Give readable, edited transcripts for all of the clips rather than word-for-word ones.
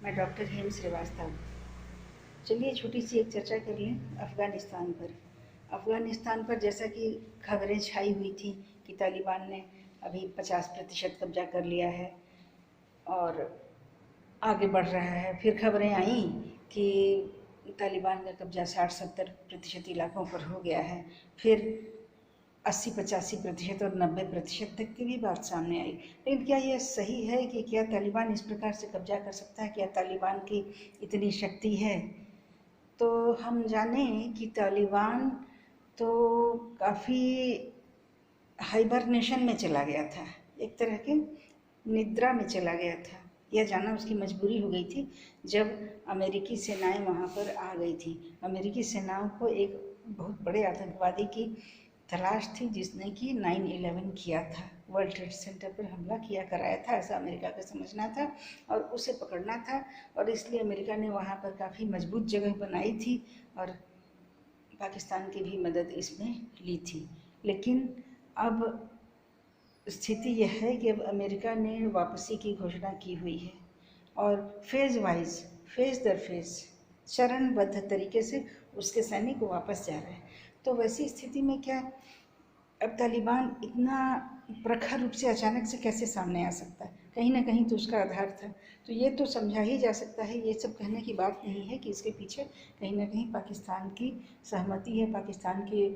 मैं डॉक्टर हेम श्रीवास्तव। चलिए छोटी सी एक चर्चा कर लें अफ़गानिस्तान पर। अफ़गानिस्तान पर जैसा कि खबरें छाई हुई थी कि तालिबान ने अभी 50% कब्जा कर लिया है और आगे बढ़ रहा है। फिर खबरें आईं कि तालिबान का कब्जा 60-70% इलाकों पर हो गया है। फिर 80-85% और 90% तक की भी बात सामने आई। लेकिन क्या यह सही है कि क्या तालिबान इस प्रकार से कब्जा कर सकता है? क्या तालिबान की इतनी शक्ति है? तो हम जानें कि तालिबान तो काफ़ी हाइबरनेशन में चला गया था, एक तरह के निद्रा में चला गया था। यह जाना उसकी मजबूरी हो गई थी जब अमेरिकी सेनाएं वहाँ पर आ गई थी। अमेरिकी सेनाओं को एक बहुत बड़े आतंकवादी की तलाश थी जिसने कि 9/11 किया था, वर्ल्ड ट्रेड सेंटर पर हमला किया कराया था, ऐसा अमेरिका का समझना था और उसे पकड़ना था। और इसलिए अमेरिका ने वहाँ पर काफ़ी मजबूत जगह बनाई थी और पाकिस्तान की भी मदद इसमें ली थी। लेकिन अब स्थिति यह है कि अब अमेरिका ने वापसी की घोषणा की हुई है और फेज़ वाइज, फेज़ दर फेज़, चरणबद्ध तरीके से उसके सैनिक वापस जा रहे हैं। तो वैसी स्थिति में क्या अब तालिबान इतना प्रखर रूप से अचानक से कैसे सामने आ सकता है? कहीं ना कहीं तो उसका आधार था। तो ये तो समझा ही जा सकता है, ये सब कहने की बात नहीं है कि इसके पीछे कहीं ना कहीं पाकिस्तान की सहमति है, पाकिस्तान की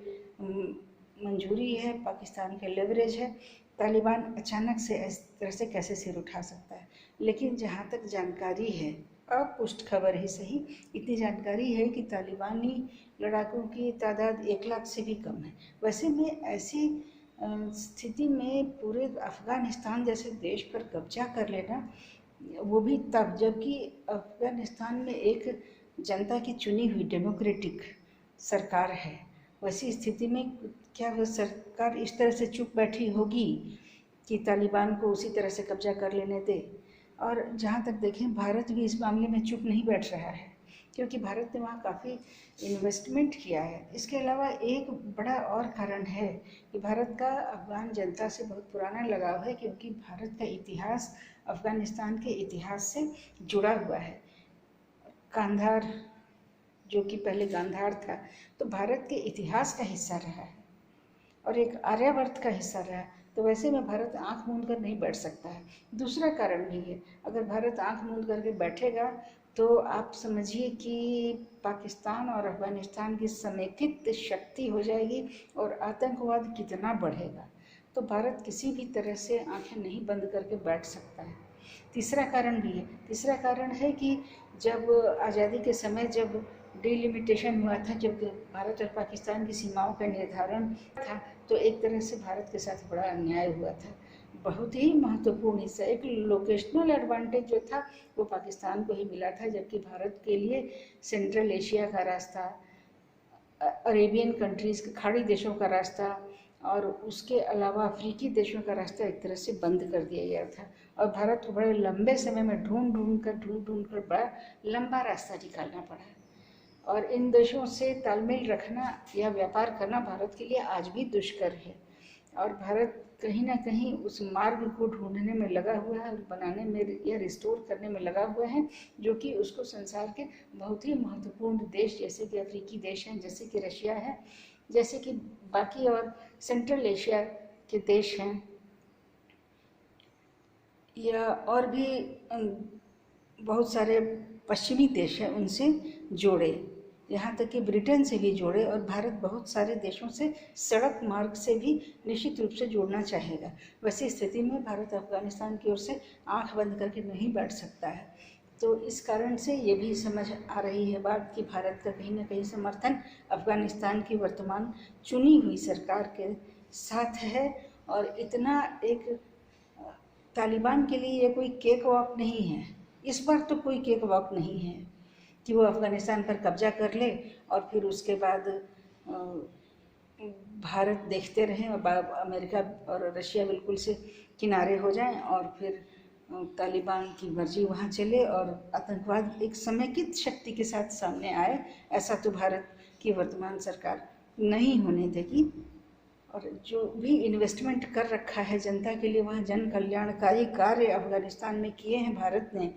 मंजूरी है, पाकिस्तान के लेवरेज है। तालिबान अचानक से इस तरह से कैसे सिर उठा सकता है? लेकिन जहाँ तक जानकारी है, अपुष्ट खबर ही सही, इतनी जानकारी है कि तालिबानी लड़ाकों की तादाद 1 लाख से भी कम है। वैसे में ऐसी स्थिति में पूरे अफ़गानिस्तान जैसे देश पर कब्जा कर लेना, वो भी तब जबकि अफ़गानिस्तान में एक जनता की चुनी हुई डेमोक्रेटिक सरकार है। वैसी स्थिति में क्या वह सरकार इस तरह से चुप बैठी होगी कि तालिबान को उसी तरह से कब्जा कर लेने दे? और जहाँ तक देखें, भारत भी इस मामले में चुप नहीं बैठ रहा है, क्योंकि भारत ने वहाँ काफ़ी इन्वेस्टमेंट किया है। इसके अलावा एक बड़ा और कारण है कि भारत का अफ़गान जनता से बहुत पुराना लगाव है, क्योंकि भारत का इतिहास अफ़गानिस्तान के इतिहास से जुड़ा हुआ है। कांधार, जो कि पहले गांधार था, तो भारत के इतिहास का हिस्सा रहा है और एक आर्यावर्त का हिस्सा रहा है। तो वैसे में भारत आंख मूंद कर नहीं बैठ सकता है। दूसरा कारण भी है, अगर भारत आंख मूंद करके बैठेगा तो आप समझिए कि पाकिस्तान और अफ़गानिस्तान की समेकित शक्ति हो जाएगी और आतंकवाद कितना बढ़ेगा। तो भारत किसी भी तरह से आंखें नहीं बंद करके बैठ सकता है। तीसरा कारण भी है, तीसरा कारण है कि जब आज़ादी के समय जब डिलिमिटेशन हुआ था, जब भारत और पाकिस्तान की सीमाओं का निर्धारण था, तो एक तरह से भारत के साथ बड़ा अन्याय हुआ था। बहुत ही महत्वपूर्ण हिस्सा, एक लोकेशनल एडवांटेज जो था वो पाकिस्तान को ही मिला था, जबकि भारत के लिए सेंट्रल एशिया का रास्ता, अरेबियन कंट्रीज़ के खाड़ी देशों का रास्ता और उसके अलावा अफ्रीकी देशों का रास्ता एक तरह से बंद कर दिया गया था और भारत को बड़े लंबे समय में ढूंढ ढूंढ कर बड़ा लंबा रास्ता निकालना पड़ा। और इन देशों से तालमेल रखना या व्यापार करना भारत के लिए आज भी दुष्कर है और भारत कहीं ना कहीं उस मार्ग को ढूंढने में लगा हुआ है और बनाने में या रिस्टोर करने में लगा हुआ है, जो कि उसको संसार के बहुत ही महत्वपूर्ण देश जैसे कि अफ्रीकी देश हैं, जैसे कि रशिया है, जैसे कि बाकी और सेंट्रल एशिया के देश हैं, या और भी बहुत सारे पश्चिमी देश हैं, उनसे जोड़े, यहाँ तक कि ब्रिटेन से भी जोड़े और भारत बहुत सारे देशों से सड़क मार्ग से भी निश्चित रूप से जोड़ना चाहेगा। वैसी स्थिति में भारत अफ़गानिस्तान की ओर से आंख बंद करके नहीं बैठ सकता है। तो इस कारण से ये भी समझ आ रही है बात कि भारत का कहीं ना कहीं समर्थन अफ़गानिस्तान की वर्तमान चुनी हुई सरकार के साथ है। और इतना एक तालिबान के लिए ये कोई केक वॉक नहीं है, इस बार तो कोई केक वॉक नहीं है कि वो अफ़गानिस्तान पर कब्जा कर ले और फिर उसके बाद भारत देखते रहें और अमेरिका और रशिया बिल्कुल से किनारे हो जाएं और फिर तालिबान की मर्जी वहाँ चले और आतंकवाद एक समेकित शक्ति के साथ सामने आए। ऐसा तो भारत की वर्तमान सरकार नहीं होने देगी। और जो भी इन्वेस्टमेंट कर रखा है जनता के लिए, वहाँ जन कल्याणकारी कार्य अफ़गानिस्तान में किए हैं भारत ने,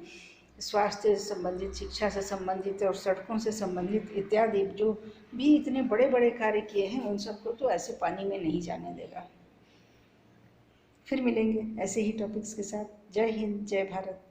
स्वास्थ्य से संबंधित, शिक्षा से संबंधित और सड़कों से संबंधित इत्यादि जो भी इतने बड़े बड़े कार्य किए हैं उन सबको तो ऐसे पानी में नहीं जाने देगा। फिर मिलेंगे ऐसे ही टॉपिक्स के साथ। जय हिंद, जय भारत।